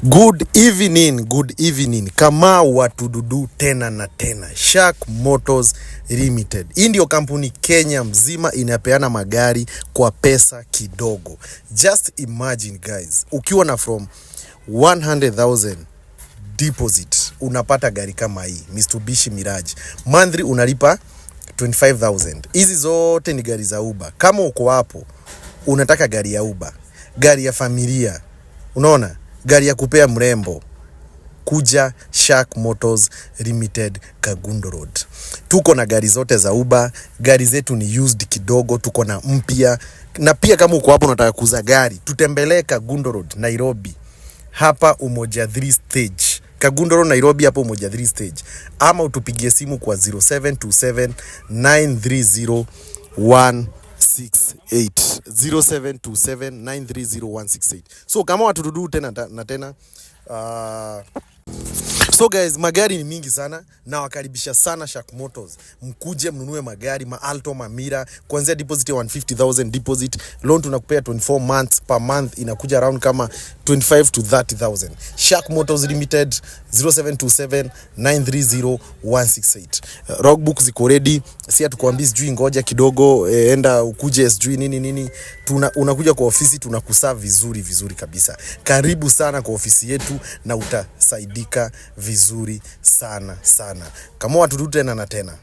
Good evening. Kama watududu tena na tena. Shark Motors Limited. Hii ndio kampuni Kenya mzima inapeana magari kwa pesa kidogo. Just imagine guys, ukiwa na from 100,000 deposit unapata gari kama hii, Mitsubishi Mirage. Monthly unalipa 25,000. Hizi zote ni gari za Uber. Kama uko hapo unataka gari ya Uber, gari ya familia, unaona, gari ya kupea mrembo, kuja Shark Motors Limited Kagundo Road. Tuko na gari zote za Uber, gari zetu ni used kidogo, tuko na mpya. Na pia kama uko hapo unataka kuuza gari, tutembelee Kagundo Road, Nairobi. Hapa Umoja 3 stage. Kagundo Road, Nairobi, hapa Umoja 3 stage. Ama utupigie simu kwa 0727 930 0727930168. So kama watududu tena na tena, so guys, magari ni mingi sana na wakaribisha sana Shark Motors. Mkuje mnunue magari, Alto, Mira, kuanzia deposit ya 150,000 deposit. Loan tunakupea 24 months, per month inakuja around kama 25 to 30,000. Shark Motors Limited 0727 930 Logbook ziko ready. Si atukuambii sijui ngoja kidogo, enda ukuje sijui nini. Unakuja kwa ofisi, tunakuserve vizuri kabisa. Karibu sana kwa ofisi yetu na utasaidika vizuri sana. Kama watu tena na tena.